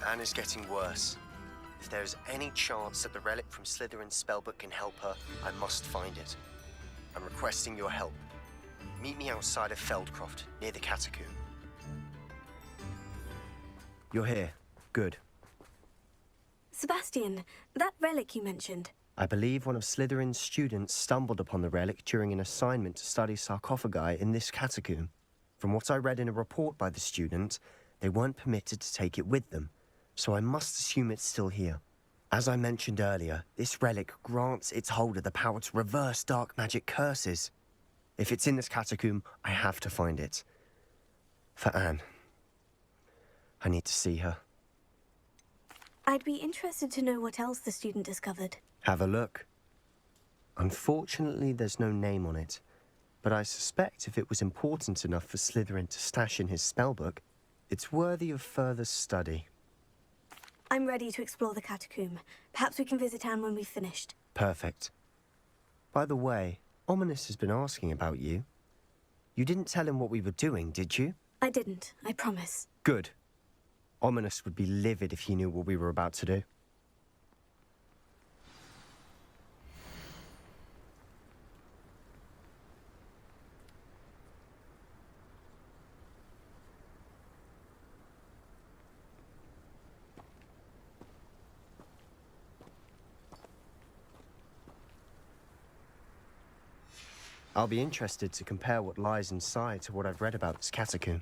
Anna's getting worse. If there's any chance that the relic from Slytherin's spellbook can help her, I must find it. I'm requesting your help. Meet me outside of Feldcroft, near the catacomb. You're here. Good. Sebastian, that relic you mentioned. I believe one of Slytherin's students stumbled upon the relic during an assignment to study sarcophagi in this catacomb. From what I read in a report by the student, they weren't permitted to take it with them, so I must assume it's still here. As I mentioned earlier, this relic grants its holder the power to reverse dark magic curses. If it's in this catacomb, I have to find it. For Anne. I need to see her. I'd be interested to know what else the student discovered. Have a look. Unfortunately, there's no name on it, but I suspect if it was important enough for Slytherin to stash in his spellbook, it's worthy of further study. I'm ready to explore the catacomb. Perhaps we can visit Anne when we've finished. Perfect. By the way, Ominous has been asking about you. You didn't tell him what we were doing, did you? I didn't, I promise. Good. Ominous would be livid if he knew what we were about to do. I'll be interested to compare what lies inside to what I've read about this catacomb.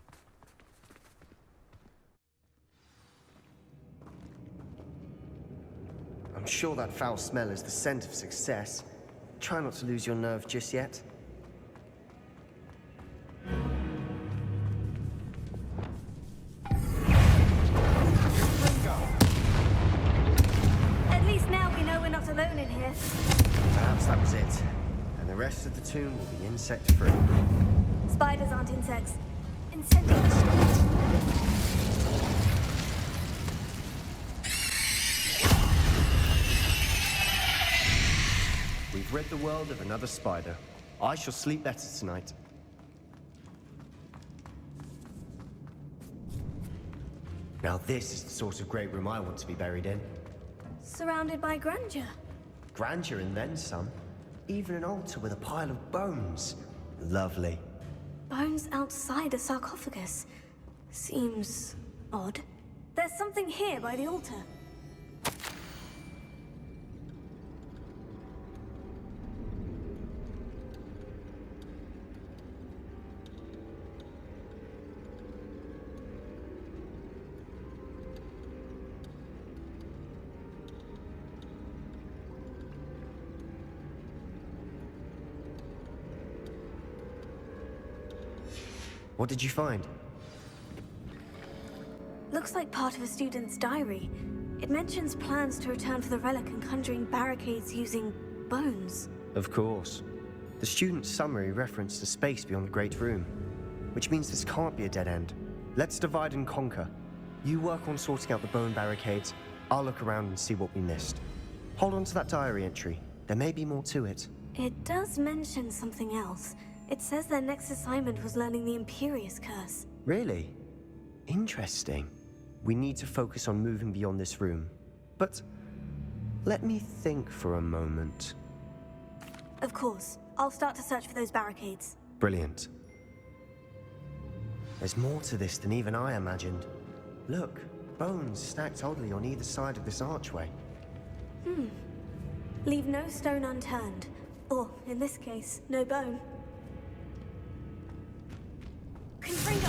I'm sure that foul smell is the scent of success. Try not to lose your nerve just yet. At least now we know we're not alone in here. Perhaps that was it. And the rest of the tomb will be insect-free. Spiders aren't insects. Insects. We've rid the world of another spider. I shall sleep better tonight. Now this is the sort of great room I want to be buried in. Surrounded by grandeur. Grandeur and then some. Even an altar with a pile of bones. Lovely. Bones outside a sarcophagus. Seems odd. There's something here by the altar. What did you find? Looks like part of a student's diary. It mentions plans to return for the relic and conjuring barricades using bones. Of course. The student's summary referenced a space beyond the Great Room, which means this can't be a dead end. Let's divide and conquer. You work on sorting out the bone barricades. I'll look around and see what we missed. Hold on to that diary entry. There may be more to it. It does mention something else. It says their next assignment was learning the Imperious Curse. Really? Interesting. We need to focus on moving beyond this room. But let me think for a moment. Of course. I'll start to search for those barricades. Brilliant. There's more to this than even I imagined. Look, bones stacked oddly on either side of this archway. Leave no stone unturned. Or, in this case, no bone. Confringo!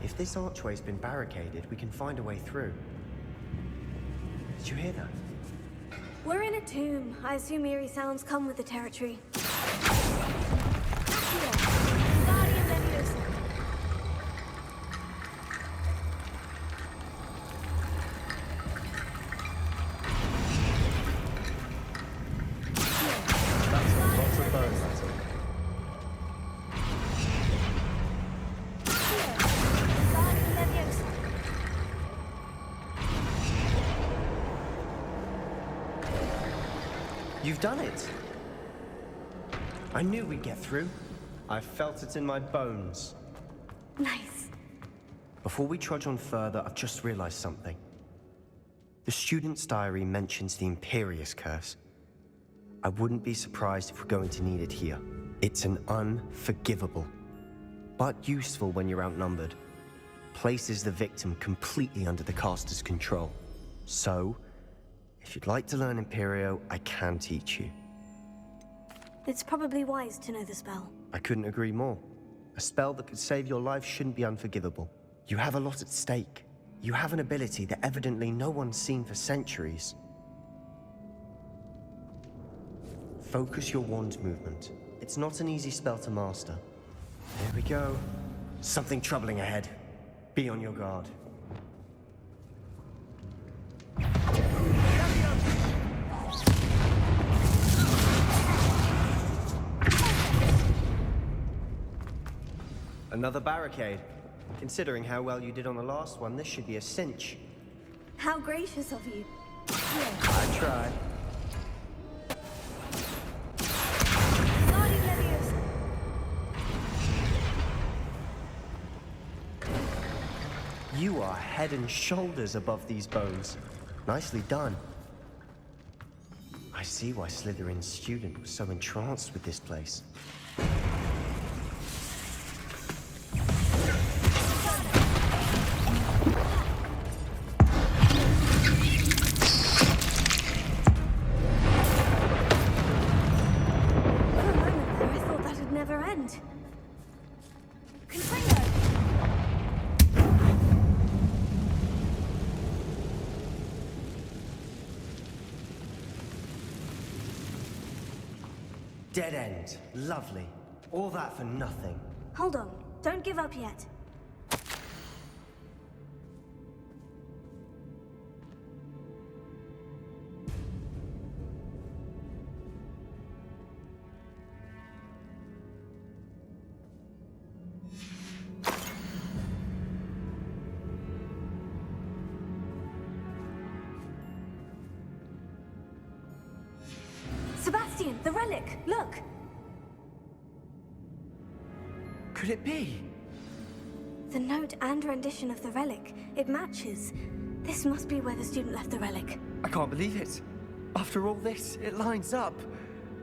If this archway's been barricaded, we can find a way through. Did you hear that? We're in a tomb. I assume eerie sounds come with the territory. Guardian Leviosa. That's lots of bones, that's all. Guardian Leviosa. You've done it! I knew we'd get through. I felt it in my bones. Nice. Before we trudge on further, I've just realized something. The student's diary mentions the Imperious Curse. I wouldn't be surprised if we're going to need it here. It's an unforgivable, but useful when you're outnumbered. Places the victim completely under the caster's control. So, if you'd like to learn Imperio, I can teach you. It's probably wise to know the spell. I couldn't agree more. A spell that could save your life shouldn't be unforgivable. You have a lot at stake. You have an ability that evidently no one's seen for centuries. Focus your wand movement. It's not an easy spell to master. Here we go. Something troubling ahead. Be on your guard. Another barricade. Considering how well you did on the last one, this should be a cinch. How gracious of you. I tried. Guardian Leviosa. You are head and shoulders above these bones. Nicely done. I see why Slytherin's student was so entranced with this place. Dead end. Lovely. All that for nothing. Hold on. Don't give up yet. Sebastian, the relic! Look! Could it be? The note and rendition of the relic. It matches. This must be where the student left the relic. I can't believe it. After all this, it lines up.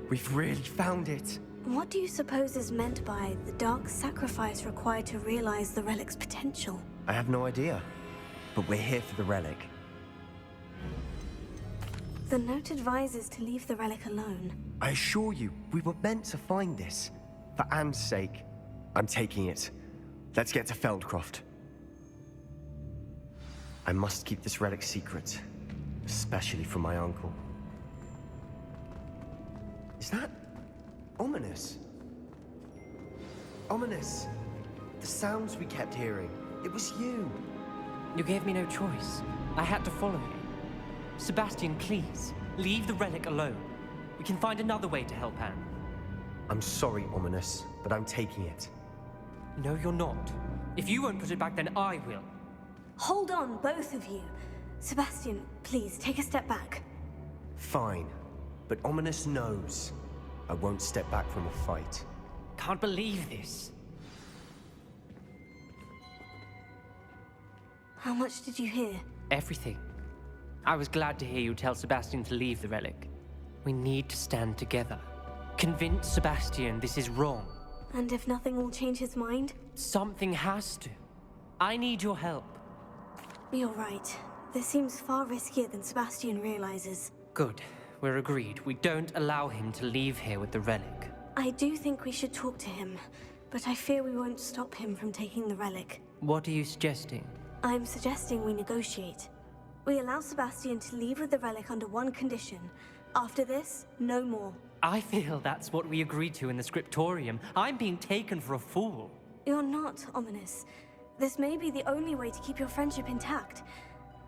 We've really found it. What do you suppose is meant by the dark sacrifice required to realize the relic's potential? I have no idea. But we're here for the relic. The note advises to leave the relic alone. I assure you, we were meant to find this. For Anne's sake. I'm taking it. Let's get to Feldcroft. I must keep this relic secret. Especially from my uncle. Is that... ominous? Ominous. The sounds we kept hearing. It was you. You gave me no choice. I had to follow you. Sebastian, please, leave the relic alone. We can find another way to help Anne. I'm sorry, Ominous, but I'm taking it. No, you're not. If you won't put it back, then I will. Hold on, both of you. Sebastian, please, take a step back. Fine, but Ominous knows. I won't step back from a fight. Can't believe this. How much did you hear? Everything. I was glad to hear you tell Sebastian to leave the relic. We need to stand together. Convince Sebastian this is wrong. And if nothing will change his mind? Something has to. I need your help. You're right. This seems far riskier than Sebastian realizes. Good. We're agreed. We don't allow him to leave here with the relic. I do think we should talk to him, but I fear we won't stop him from taking the relic. What are you suggesting? I'm suggesting we negotiate. We allow Sebastian to leave with the relic under one condition. After this, no more. I feel that's what we agreed to in the scriptorium. I'm being taken for a fool. You're not, Ominous. This may be the only way to keep your friendship intact.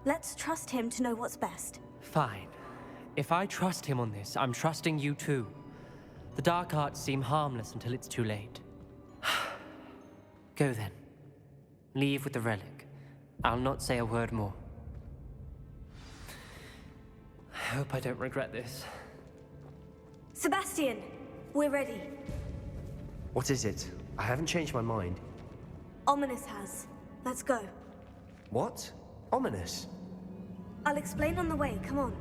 Let's trust him to know what's best. Fine. If I trust him on this, I'm trusting you too. The dark arts seem harmless until it's too late. Go then. Leave with the relic. I'll not say a word more. I hope I don't regret this. Sebastian, we're ready. What is it? I haven't changed my mind. Ominous has. Let's go. What? Ominous? I'll explain on the way, come on.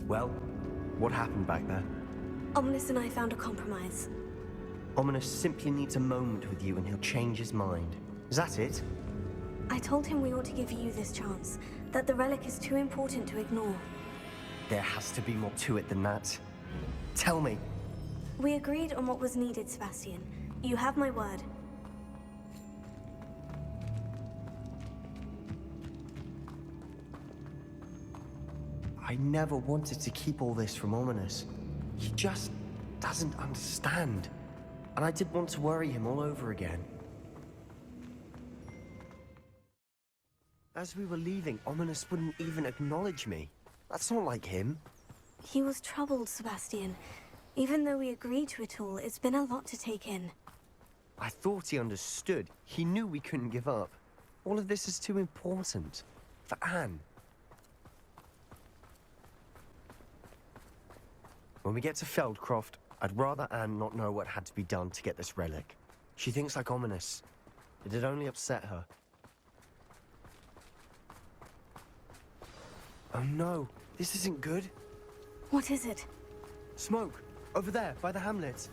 Well, what happened back there? Ominous and I found a compromise. Ominous simply needs a moment with you and he'll change his mind. Is that it? I told him we ought to give you this chance, that the relic is too important to ignore. There has to be more to it than that. Tell me. We agreed on what was needed, Sebastian. You have my word. I never wanted to keep all this from Ominous. He just doesn't understand. And I didn't want to worry him all over again. As we were leaving, Ominous wouldn't even acknowledge me. That's not like him. He was troubled, Sebastian. Even though we agreed to it all, it's been a lot to take in. I thought he understood. He knew we couldn't give up. All of this is too important. For Anne. When we get to Feldcroft, I'd rather Anne not know what had to be done to get this relic. She thinks like Ominous. It'd only upset her. Oh no, this isn't good. What is it? Smoke, over there, by the hamlet.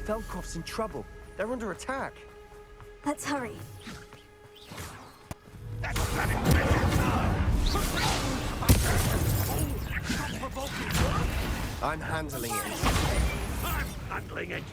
Feldcroft's in trouble. They're under attack. Let's hurry. I'm handling it. I'm handling it.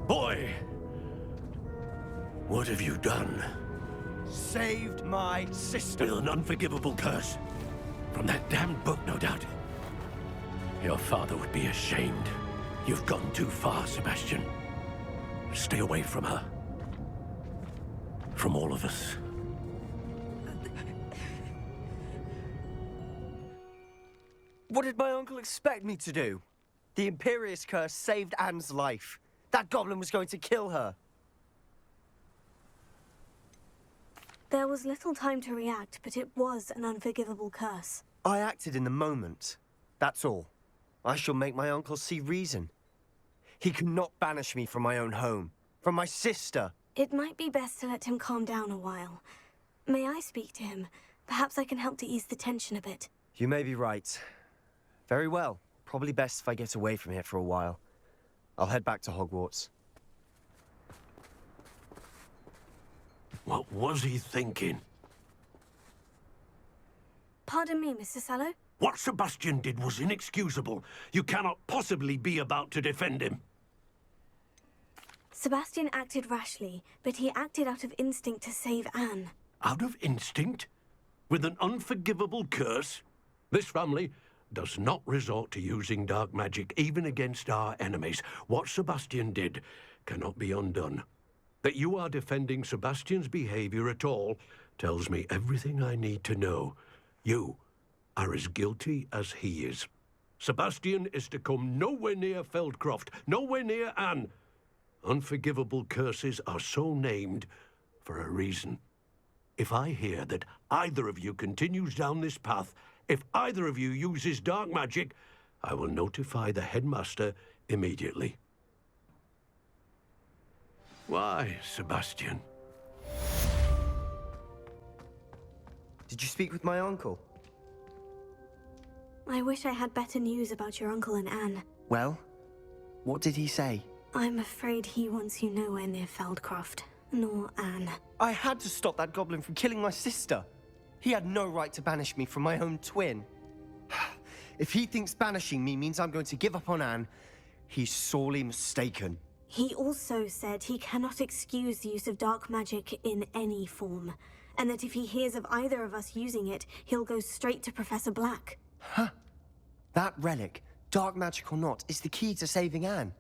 Boy, what have you done? Saved my sister. With an unforgivable curse. From that damned book, no doubt. Your father would be ashamed. You've gone too far, Sebastian. Stay away from her. From all of us. What did my uncle expect me to do? The Imperious curse saved Anne's life. That goblin was going to kill her. There was little time to react, but it was an unforgivable curse. I acted in the moment. That's all. I shall make my uncle see reason. He cannot banish me from my own home, from my sister. It might be best to let him calm down a while. May I speak to him? Perhaps I can help to ease the tension a bit. You may be right. Very well. Probably best if I get away from here for a while. I'll head back to Hogwarts. What was he thinking? Pardon me, Mr. Sallow? What Sebastian did was inexcusable. You cannot possibly be about to defend him. Sebastian acted rashly, but he acted out of instinct to save Anne. Out of instinct? With an unforgivable curse? This family does not resort to using dark magic, even against our enemies. What Sebastian did cannot be undone. That you are defending Sebastian's behavior at all tells me everything I need to know. You are as guilty as he is. Sebastian is to come nowhere near Feldcroft, nowhere near Anne. Unforgivable curses are so named for a reason. If I hear that either of you continues down this path, if either of you uses dark magic, I will notify the headmaster immediately. Why, Sebastian? Did you speak with my uncle? I wish I had better news about your uncle and Anne. Well, what did he say? I'm afraid he wants you nowhere near Feldcroft, nor Anne. I had to stop that goblin from killing my sister. He had no right to banish me from my own twin. If he thinks banishing me means I'm going to give up on Anne, he's sorely mistaken. He also said he cannot excuse the use of dark magic in any form, and that if he hears of either of us using it, he'll go straight to Professor Black. Huh? That relic, dark magic or not, is the key to saving Anne.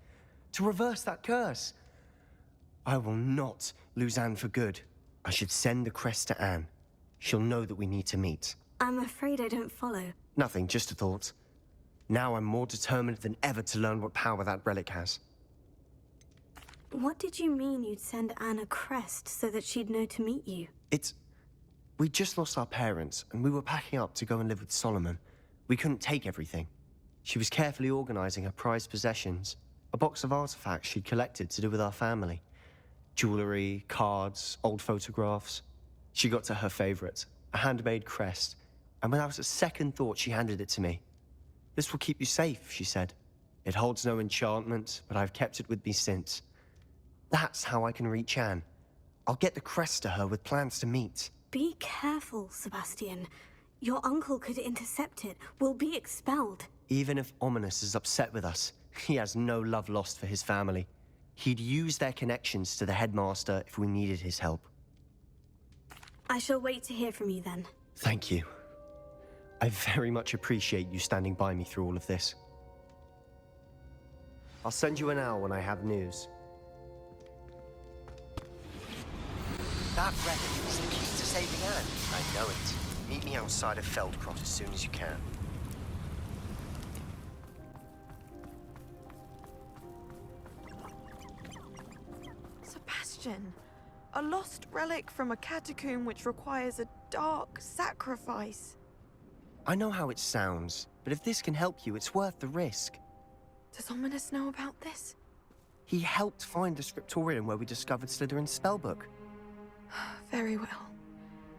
To reverse that curse. I will not lose Anne for good. I should send the crest to Anne. She'll know that we need to meet. I'm afraid I don't follow. Nothing, just a thought. Now I'm more determined than ever to learn what power that relic has. What did you mean you'd send Anne a crest so that she'd know to meet you? We just lost our parents, and we were packing up to go and live with Solomon. We couldn't take everything. She was carefully organizing her prized possessions, a box of artifacts she'd collected to do with our family. Jewelry, cards, old photographs. She got to her favorite, a handmade crest, and without a second thought, she handed it to me. This will keep you safe, she said. It holds no enchantment, but I've kept it with me since. That's how I can reach Anne. I'll get the crest to her with plans to meet. Be careful, Sebastian. Your uncle could intercept it. We'll be expelled. Even if Ominous is upset with us, he has no love lost for his family. He'd use their connections to the headmaster if we needed his help. I shall wait to hear from you then. Thank you. I very much appreciate you standing by me through all of this. I'll send you an owl when I have news. That relic is the key to saving Anne. I know it. Meet me outside of Feldcroft as soon as you can. Sebastian, a lost relic from a catacomb which requires a dark sacrifice. I know how it sounds, but if this can help you, it's worth the risk. Does Ominous know about this? He helped find the scriptorium where we discovered Slytherin's spellbook. Very well.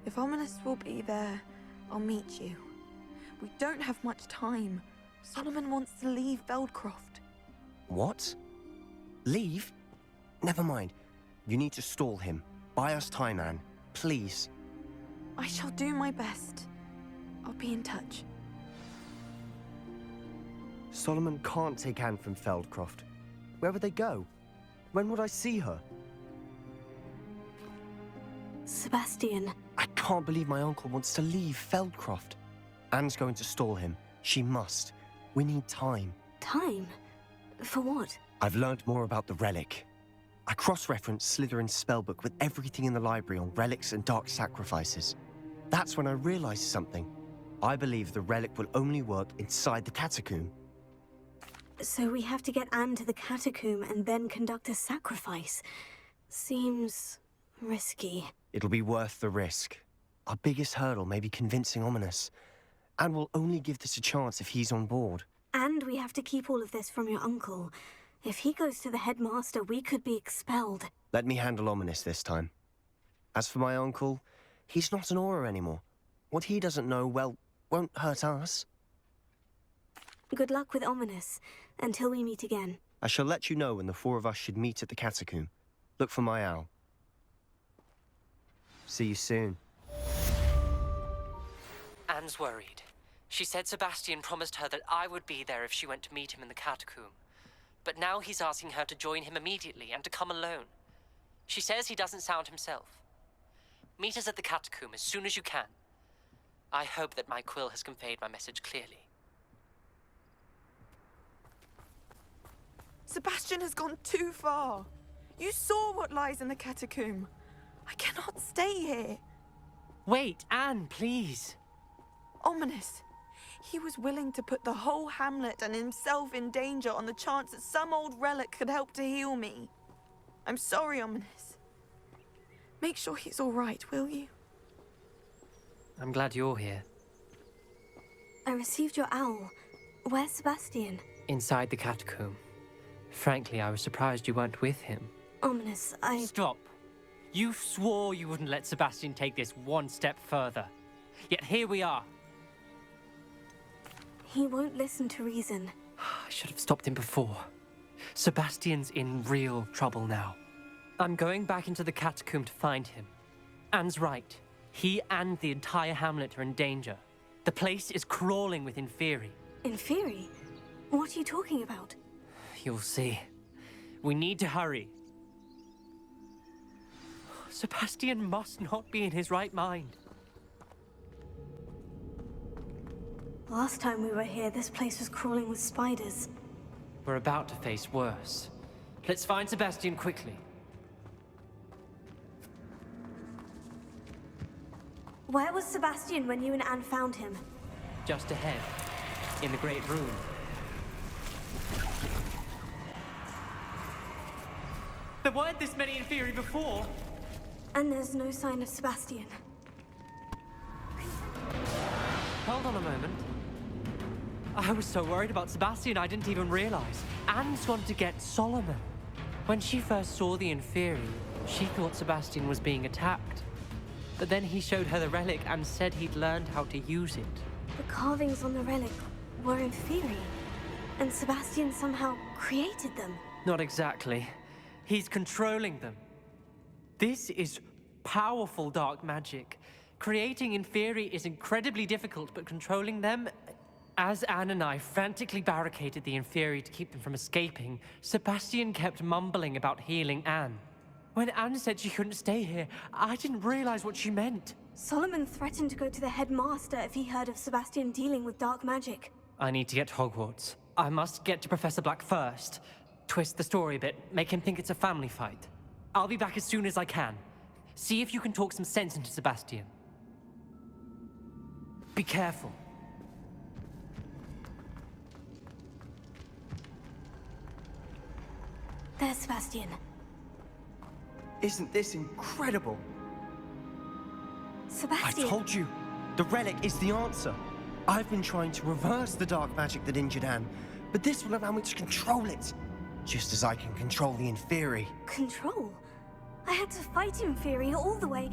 If Ominous will be there, I'll meet you. We don't have much time. Solomon wants to leave Feldcroft. What? Leave? Never mind. You need to stall him. Buy us time, Anne. Please. I shall do my best. I'll be in touch. Solomon can't take Anne from Feldcroft. Where would they go? When would I see her? Sebastian. I can't believe my uncle wants to leave Feldcroft. Anne's going to stall him. She must. We need time. Time? For what? I've learned more about the relic. I cross-referenced Slytherin's spellbook with everything in the library on relics and dark sacrifices. That's when I realized something. I believe the relic will only work inside the catacomb. So we have to get Anne to the catacomb and then conduct a sacrifice. Seems risky. It'll be worth the risk. Our biggest hurdle may be convincing Ominous. And we'll only give this a chance if he's on board. And we have to keep all of this from your uncle. If he goes to the headmaster, we could be expelled. Let me handle Ominous this time. As for my uncle, he's not an Auror anymore. What he doesn't know, well, won't hurt us. Good luck with Ominous, until we meet again. I shall let you know when the four of us should meet at the catacomb. Look for my owl. See you soon. Anne's worried. She said Sebastian promised her that I would be there if she went to meet him in the catacomb. But now he's asking her to join him immediately and to come alone. She says he doesn't sound himself. Meet us at the catacomb as soon as you can. I hope that my quill has conveyed my message clearly. Sebastian has gone too far. You saw what lies in the catacomb. I cannot stay here. Wait, Anne, please. Ominous. He was willing to put the whole hamlet and himself in danger on the chance that some old relic could help to heal me. I'm sorry, Ominous. Make sure he's all right, will you? I'm glad you're here. I received your owl. Where's Sebastian? Inside the catacomb. Frankly, I was surprised you weren't with him. Ominous, Stop. You swore you wouldn't let Sebastian take this one step further. Yet here we are. He won't listen to reason. I should have stopped him before. Sebastian's in real trouble now. I'm going back into the catacomb to find him. Anne's right. He and the entire hamlet are in danger. The place is crawling with Inferi. Inferi? What are you talking about? You'll see. We need to hurry. Sebastian must not be in his right mind. Last time we were here, this place was crawling with spiders. We're about to face worse. Let's find Sebastian quickly. Where was Sebastian when you and Anne found him? Just ahead, in the Great Room. There weren't this many Inferi before. And there's no sign of Sebastian. Hold on a moment. I was so worried about Sebastian I didn't even realize. Anne's gone to get Solomon. When she first saw the Inferi, she thought Sebastian was being attacked. But then he showed her the relic and said he'd learned how to use it. The carvings on the relic were Inferi, and Sebastian somehow created them. Not exactly. He's controlling them. This is powerful dark magic. Creating Inferi is incredibly difficult, but controlling them... As Anne and I frantically barricaded the Inferi to keep them from escaping, Sebastian kept mumbling about healing Anne. When Anne said she couldn't stay here, I didn't realize what she meant. Solomon threatened to go to the headmaster if he heard of Sebastian dealing with dark magic. I need to get to Hogwarts. I must get to Professor Black first. Twist the story a bit, make him think it's a family fight. I'll be back as soon as I can. See if you can talk some sense into Sebastian. Be careful. There's Sebastian. Isn't this incredible? Sebastian! I told you, the relic is the answer. I've been trying to reverse the dark magic that injured Anne, but this will allow me to control it. Just as I can control the Inferi. Control? I had to fight Inferi all the way.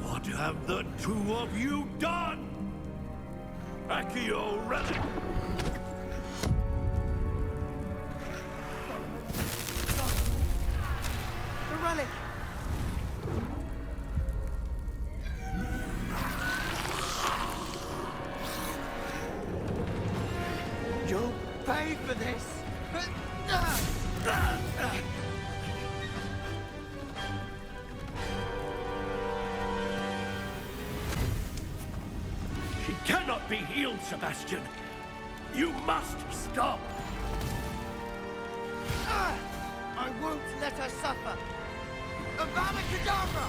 What have the two of you done? Accio relic! The relic! You'll pay for this! She cannot be healed, Sebastian. You must stop. I won't let her suffer! Avada Kedavra!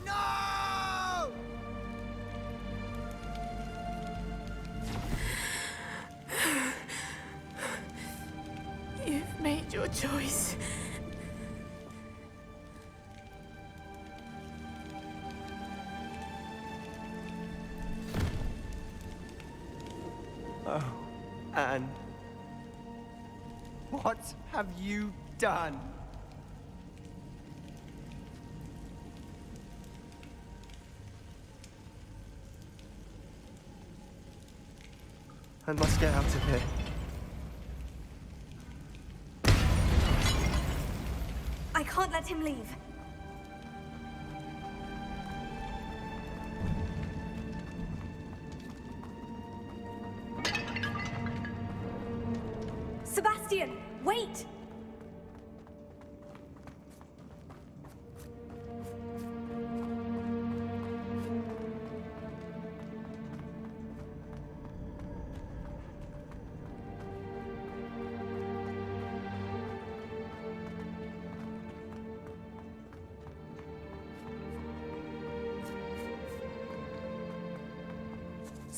No! You've made your choice. Oh, Anne. What have you done? I must get out of here. I can't let him leave. Sebastian, wait!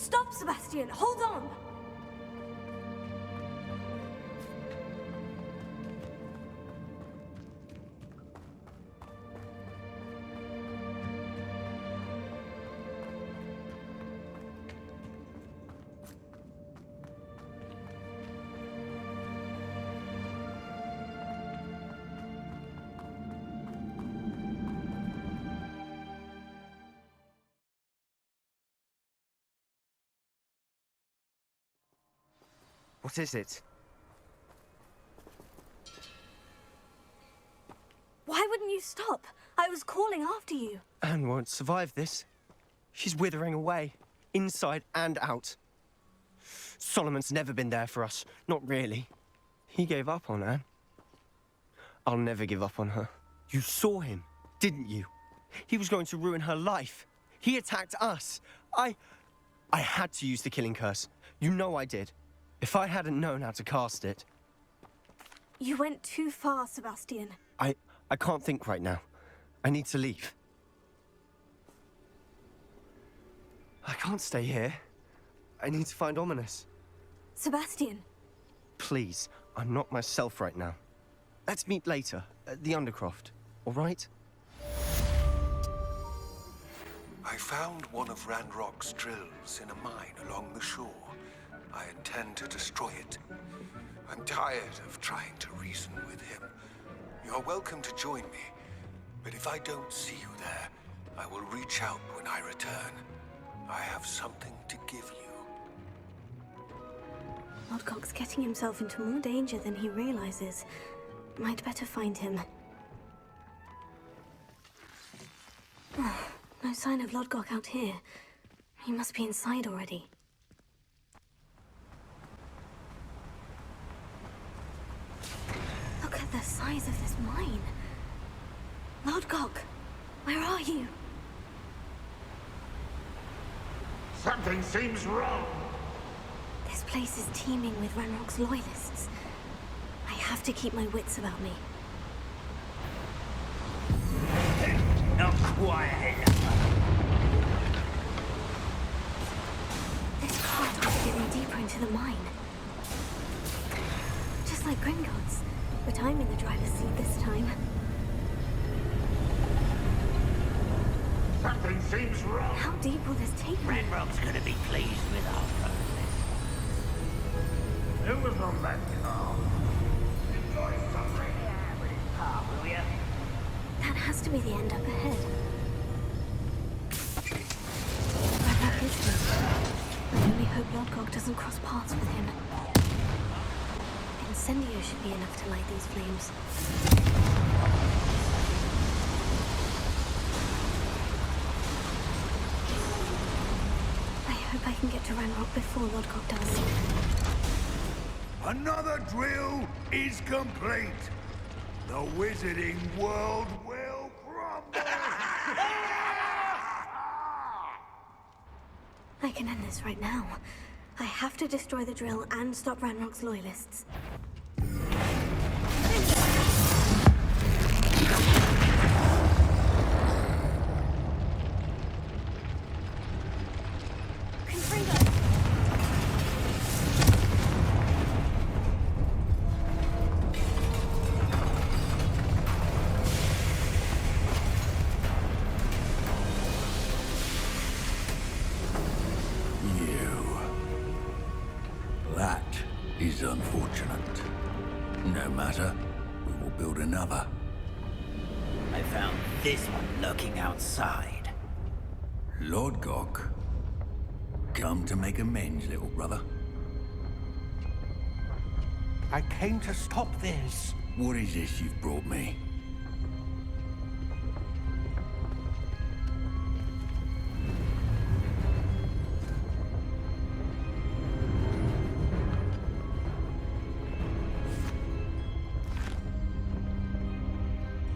Stop, Sebastian! Hold on! What is it? Why wouldn't you stop? I was calling after you. Anne won't survive this. She's withering away, inside and out. Solomon's never been there for us. Not really. He gave up on Anne. I'll never give up on her. You saw him, didn't you? He was going to ruin her life. He attacked us. I had to use the killing curse. You know I did. If I hadn't known how to cast it... You went too far, Sebastian. I can't think right now. I need to leave. I can't stay here. I need to find Ominous. Sebastian. Please, I'm not myself right now. Let's meet later, at the Undercroft, all right? I found one of Ranrock's drills in a mine along the shore. I intend to destroy it. I'm tired of trying to reason with him. You're welcome to join me, but if I don't see you there, I will reach out when I return. I have something to give you. Lodgok's getting himself into more danger than he realizes. Might better find him. No sign of Lodgok out here. He must be inside already. Look at the size of this mine. Lodgok, where are you? Something seems wrong. This place is teeming with Ranrock's loyalists. I have to keep my wits about me. Not quiet enough. This corridor is getting deeper into the mine. Just like Gringotts, but I'm in the driver's seat this time. Something seems wrong. How deep will this take me? Ranrock's gonna be pleased with our progress. Who was on that car? Enjoy something with his car, will ya? That has to be the end up ahead. Ranrock is here. I only hope Lodgok doesn't cross paths with him. Incendio should be enough to light these flames. I hope I can get to Ranrock before Lodgok does. Another drill is complete. The wizarding world will crumble. I can end this right now. I have to destroy the drill and stop Ranrock's loyalists. That is unfortunate. No matter, we will build another. I found this one lurking outside. Lodgok, come to make amends, little brother. I came to stop this. What is this you've brought me?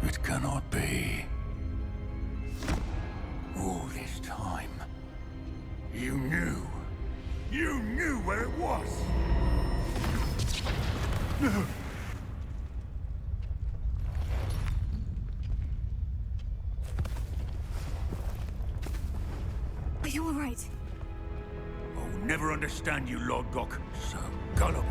It cannot be. All this time, you knew. You knew where it was. No. Are you all right? A never understand you, Lord Gok. So gullible.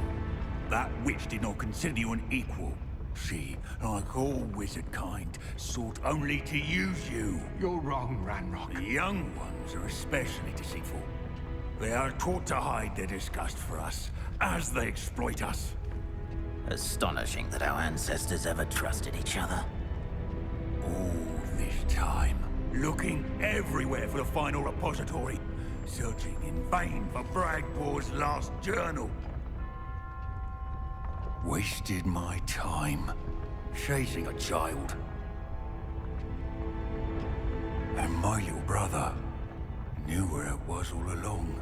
That witch did not consider you an equal. She, like all wizard kind, sought only to use you. You're wrong, Ranrock. The young ones are especially deceitful. They are taught to hide their disgust for us, as they exploit us. Astonishing that our ancestors ever trusted each other. All this time, looking everywhere for the final repository, searching in vain for Bragbor's last journal. Wasted my time, chasing a child. And my little brother knew where it was all along.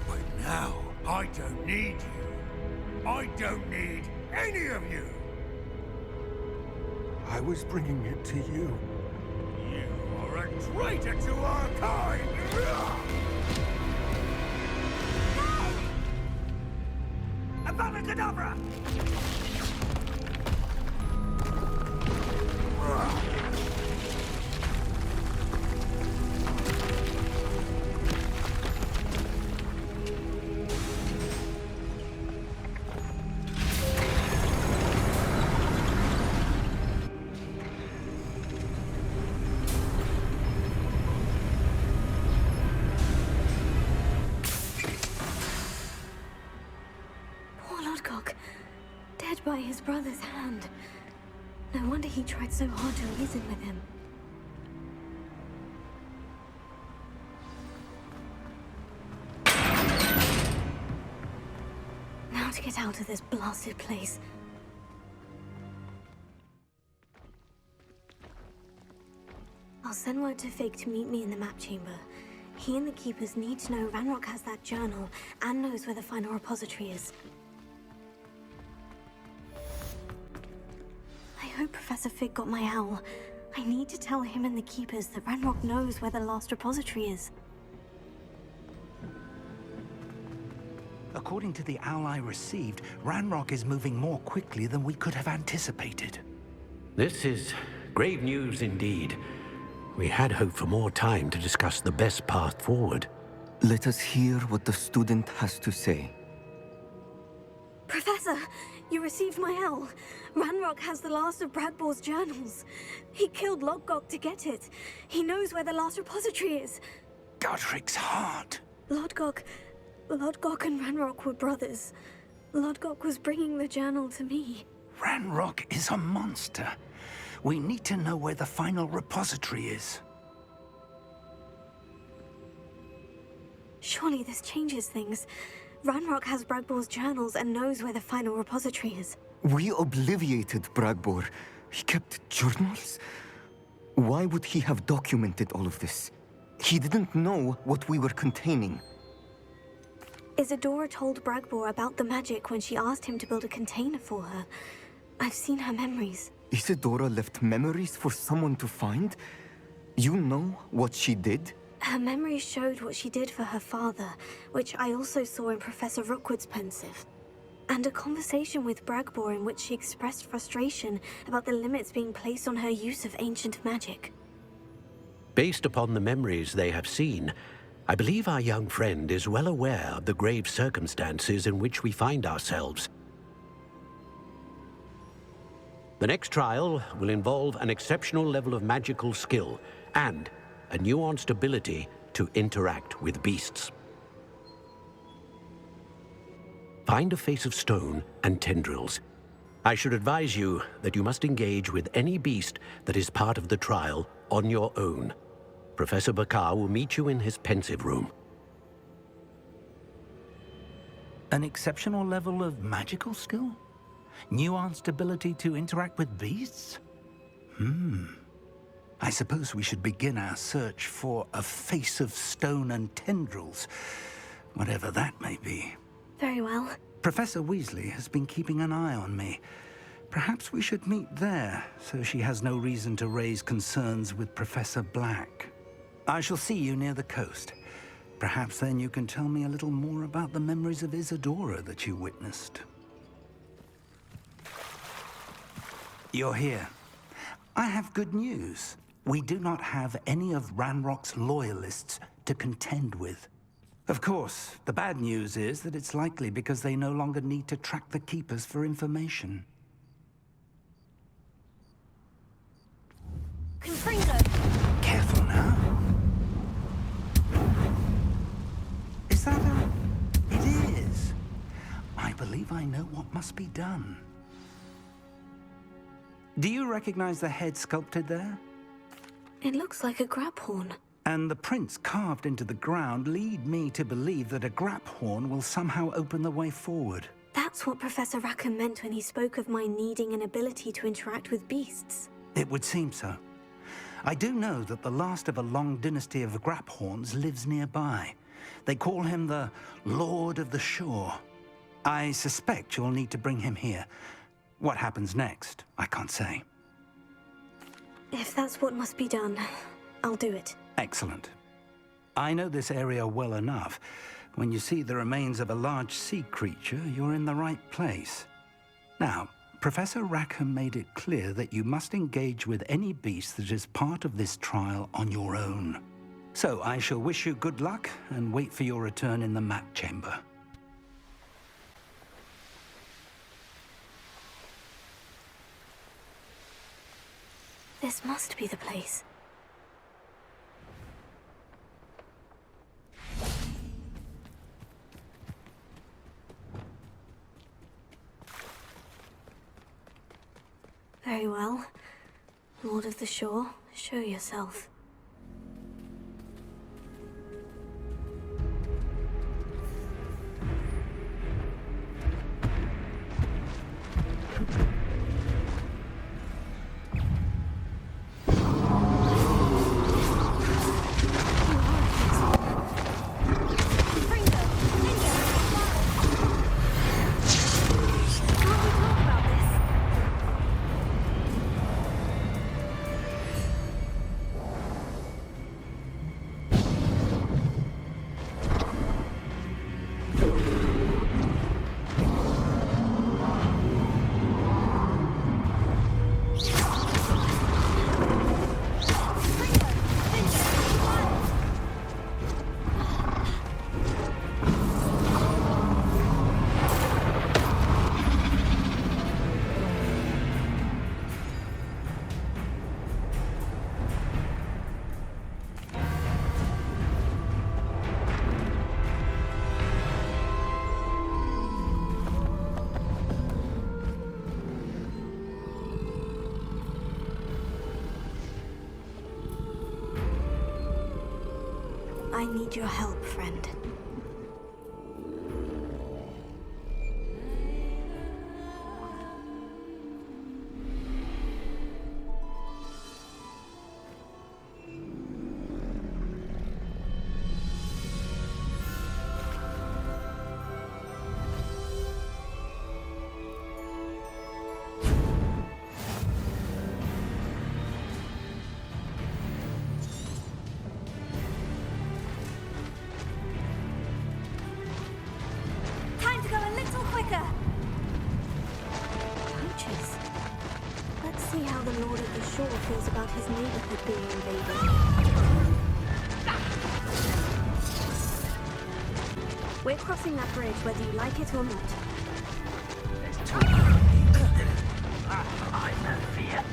But now, I don't need you. I don't need any of you. I was bringing it to you. You are a traitor to our kind! Abracadabra! Dead by his brother's hand. No wonder he tried so hard to reason with him. Now to get out of this blasted place. I'll send word to Fig to meet me in the map chamber. He and the Keepers need to know Ranrock has that journal and knows where the final repository is. I hope Professor Fig got my owl. I need to tell him and the Keepers that Ranrock knows where the last repository is. According to the owl I received, Ranrock is moving more quickly than we could have anticipated. This is grave news indeed. We had hoped for more time to discuss the best path forward. Let us hear what the student has to say. Professor, you received my owl. Ranrock has the last of Bradbor's journals. He killed Lodgok to get it. He knows where the last repository is. Godric's heart. Lodgok and Ranrock were brothers. Lodgok was bringing the journal to me. Ranrock is a monster. We need to know where the final repository is. Surely this changes things. Ranrock has Bradbor's journals and knows where the final repository is. We obliviated Bragbor. He kept journals? Why would he have documented all of this? He didn't know what we were containing. Isadora told Bragbor about the magic when she asked him to build a container for her. I've seen her memories. Isadora left memories for someone to find? You know what she did? Her memories showed what she did for her father, which I also saw in Professor Rookwood's pensive. And a conversation with Bragbor in which she expressed frustration about the limits being placed on her use of ancient magic. Based upon the memories they have seen, I believe our young friend is well aware of the grave circumstances in which we find ourselves. The next trial will involve an exceptional level of magical skill and a nuanced ability to interact with beasts. Find a face of stone and tendrils. I should advise you that you must engage with any beast that is part of the trial on your own. Professor Bakar will meet you in his pensive room. An exceptional level of magical skill? Nuanced ability to interact with beasts? I suppose we should begin our search for a face of stone and tendrils, whatever that may be. Very well. Professor Weasley has been keeping an eye on me. Perhaps we should meet there, so she has no reason to raise concerns with Professor Black. I shall see you near the coast. Perhaps then you can tell me a little more about the memories of Isadora that you witnessed. You're here. I have good news. We do not have any of Ranrock's loyalists to contend with. Of course, the bad news is that it's likely because they no longer need to track the Keepers for information. Confringo! Careful now. Is that a... It is. I believe I know what must be done. Do you recognize the head sculpted there? It looks like a grab horn. And the prints carved into the ground lead me to believe that a grap horn will somehow open the way forward. That's what Professor Rackham meant when he spoke of my needing an ability to interact with beasts. It would seem so. I do know that the last of a long dynasty of grap horns lives nearby. They call him the Lord of the Shore. I suspect you'll need to bring him here. What happens next, I can't say. If that's what must be done, I'll do it. Excellent. I know this area well enough. When you see the remains of a large sea creature, you're in the right place. Now, Professor Rackham made it clear that you must engage with any beast that is part of this trial on your own. So I shall wish you good luck and wait for your return in the map chamber. This must be the place. Very well. Lord of the Shore, show yourself. I need your help, friend. Feels about his neighborhood being invaded. We're crossing that bridge whether you like it or not. I no fear.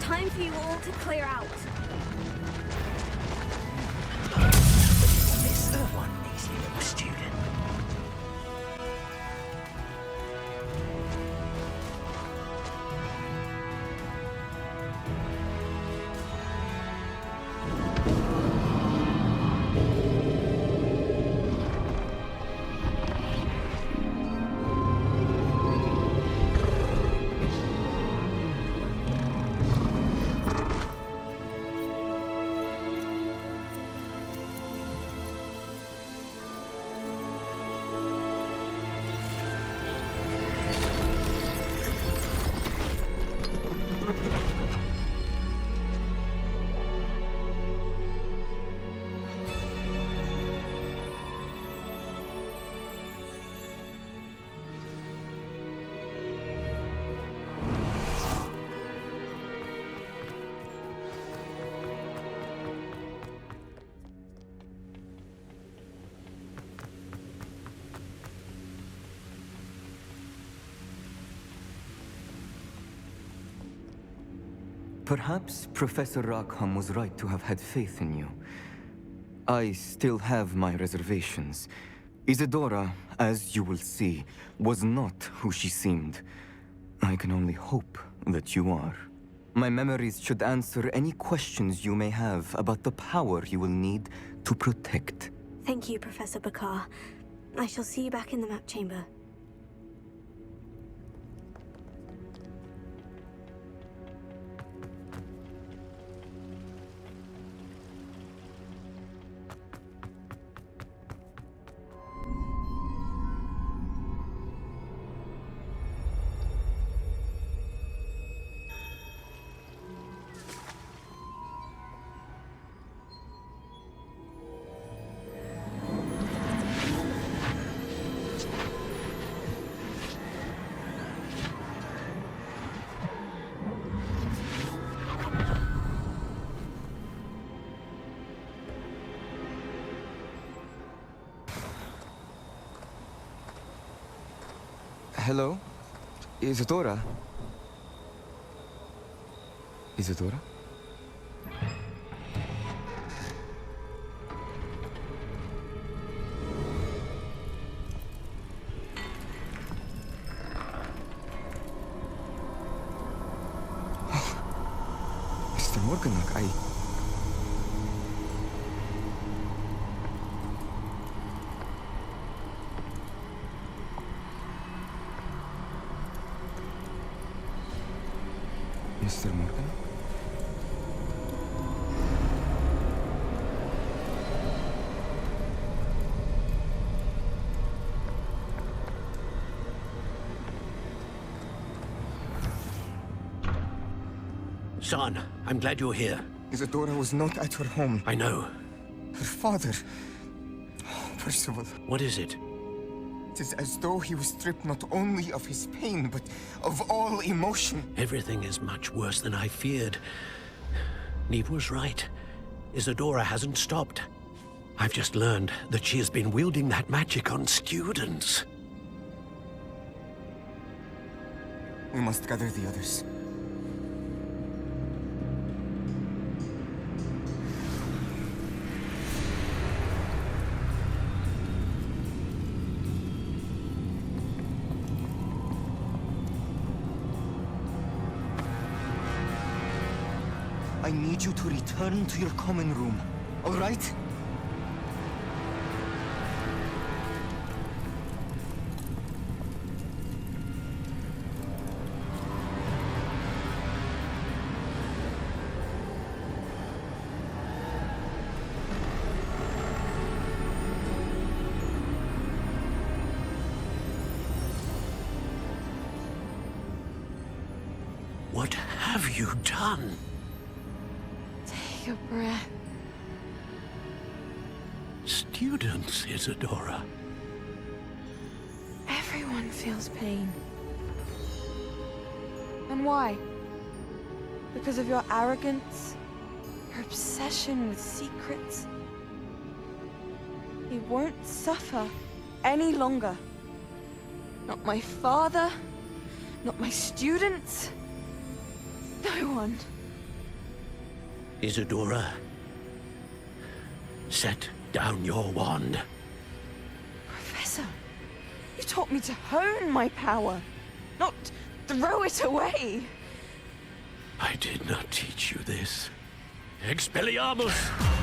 Time for you all to clear out. This one measly little student. Perhaps Professor Rackham was right to have had faith in you. I still have my reservations. Isadora, as you will see, was not who she seemed. I can only hope that you are. My memories should answer any questions you may have about the power you will need to protect. Thank you, Professor Bakar. I shall see you back in the map chamber. Hello? Isadora? Isadora? Mr. Morganach, Mr. Morgan? Son, I'm glad you're here. Isadora was not at her home. I know. Her father... Oh, Percival. What is it? It is as though he was stripped not only of his pain, but of all emotion. Everything is much worse than I feared. Neve was right. Isadora hasn't stopped. I've just learned that she has been wielding that magic on students. We must gather the others. I need you to return to your common room, all right? What have you done? Take a breath. Students, Isadora. Everyone feels pain. And why? Because of your arrogance? Your obsession with secrets? He won't suffer any longer. Not my father, not my students, no one. Isadora, set down your wand. Professor, you taught me to hone my power, not throw it away. I did not teach you this. Expelliarmus!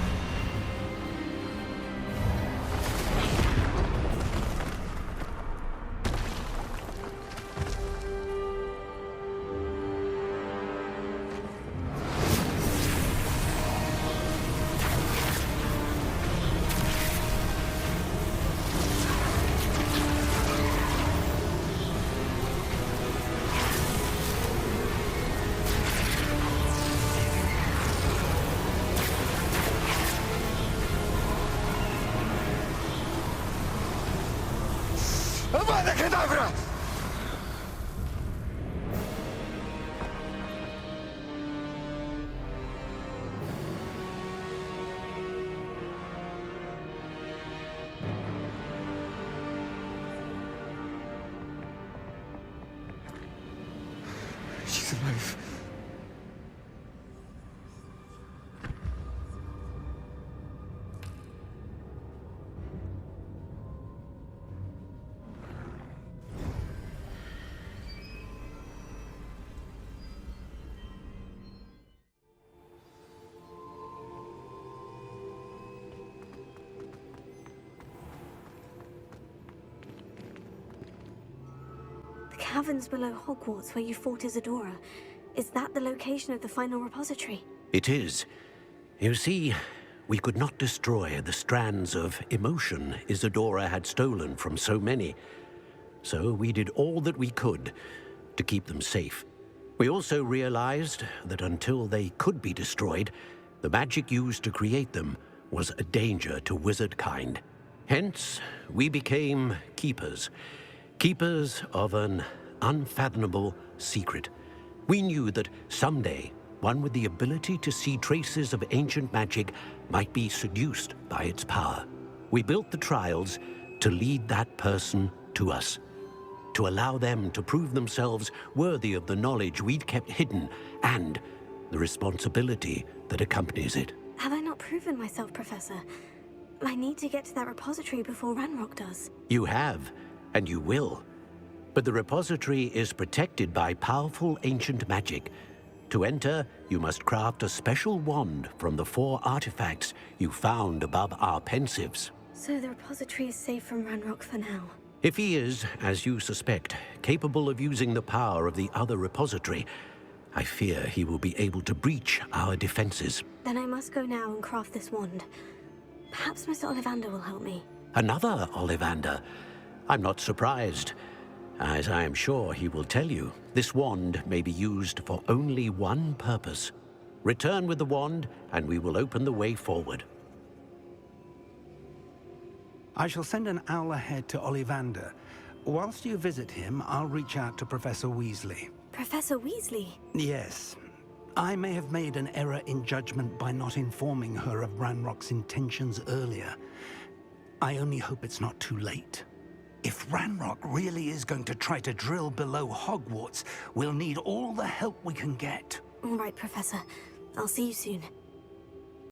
Avada Kedavra! She's alive. caverns below Hogwarts where you fought Isadora. Is that the location of the final repository? It is. You see, we could not destroy the strands of emotion Isadora had stolen from so many. So we did all that we could to keep them safe. We also realized that until they could be destroyed, the magic used to create them was a danger to wizard kind. Hence, we became keepers. Keepers of an unfathomable secret. We knew that someday, one with the ability to see traces of ancient magic might be seduced by its power. We built the trials to lead that person to us, to allow them to prove themselves worthy of the knowledge we'd kept hidden and the responsibility that accompanies it. Have I not proven myself, Professor? I need to get to that repository before Ranrock does. You have, and you will. But the repository is protected by powerful ancient magic. To enter, you must craft a special wand from the 4 artifacts you found above our pensives. So the repository is safe from Ranrock for now. If he is, as you suspect, capable of using the power of the other repository, I fear he will be able to breach our defenses. Then I must go now and craft this wand. Perhaps Mr. Ollivander will help me. Another Ollivander? I'm not surprised. As I am sure he will tell you, this wand may be used for only one purpose. Return with the wand, and we will open the way forward. I shall send an owl ahead to Ollivander. Whilst you visit him, I'll reach out to Professor Weasley. Professor Weasley? Yes. I may have made an error in judgment by not informing her of Ranrock's intentions earlier. I only hope it's not too late. If Ranrock really is going to try to drill below Hogwarts, we'll need all the help we can get. All right, Professor. I'll see you soon.